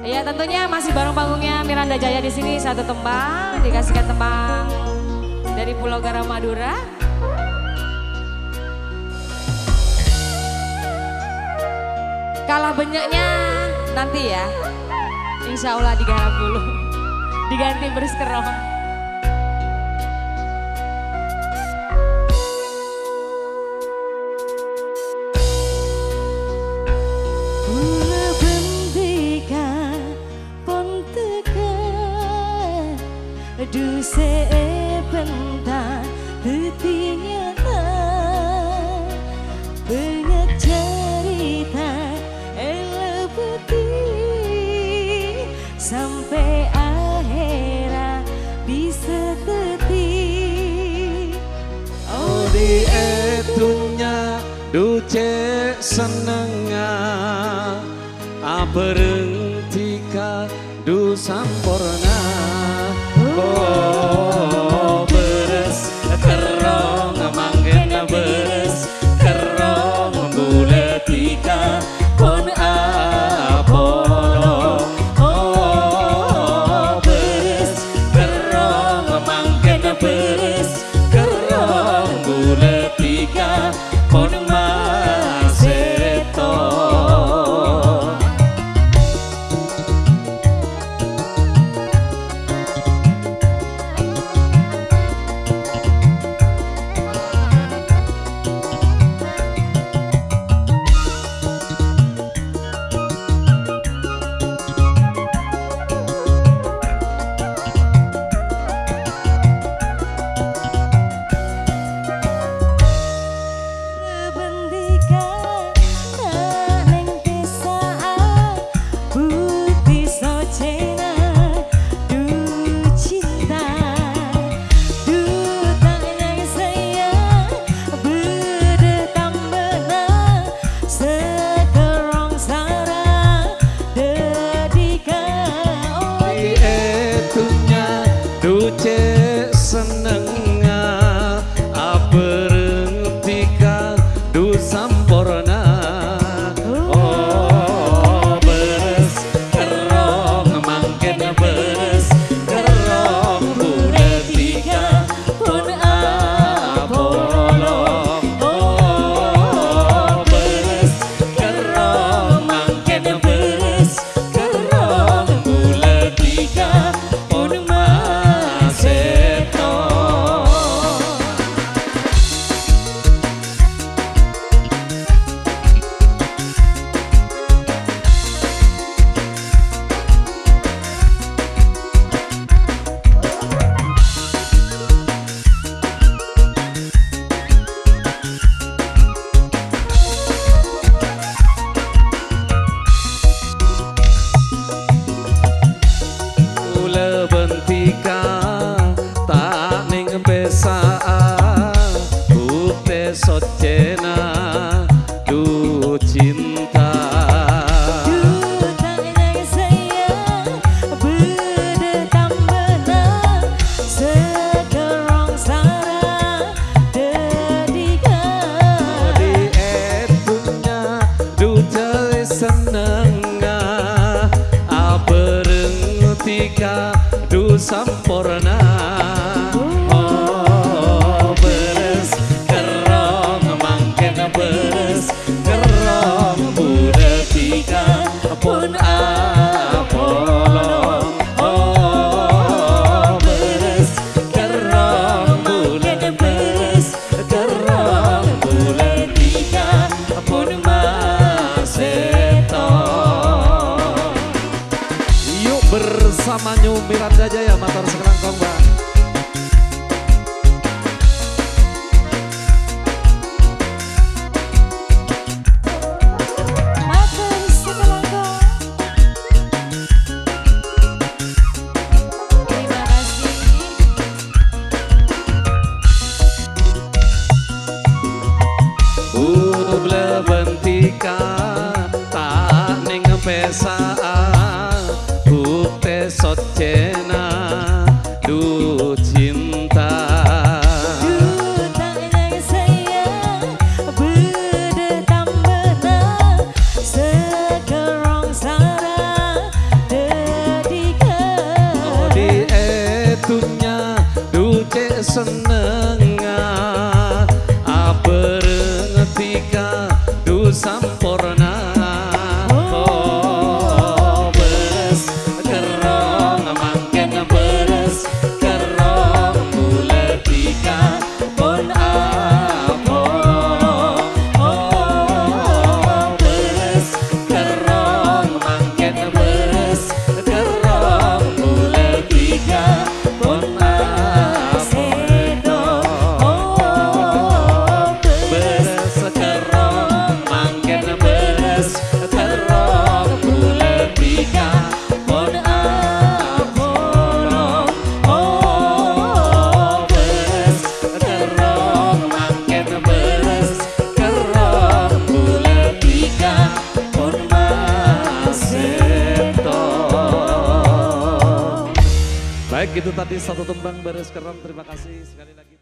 Ya tentunya masih bareng panggungnya Miranda Jaya di sini, satu tembang dikasihkan tembang dari Pulau Garam Madura. Kalah benyeknya nanti ya, insya Allah digarap dulu, diganti berskerong. Duse bentar ternyata banyak cerita putih sampai akhirat bisa tetih. Oh di etunya duce senenga berhentikan du sampurna. Oh beres kerong manggen beres kerong buletika pon apolo. Oh beres kerong manggen beres kerong buletika pon maseto. Sampurna. Oh beres kerong mangken beres kerong budetika pun apolo. Oh beres kerong mangken beres kerong budetika pun maseto. Yuk bersama Nyu Miranda Jaya matur sekelangkong Bang. Matur sekelangkong. Terima kasih. Blebentika tak ning pesaan bukte socena du cinta. Sekerong sarang senengah aberetika du sampurna oh beres kerong mangken beres kerong buletika pun apono oh beres kerong mangken beres kerong buletika pun apono beres kerong mangken beres kerong buletika pun apono oh beres kerong mangken beres kerong buletika pun maseto. Baik, itu tadi satu tembang beres kerong. Terima kasih sekali lagi.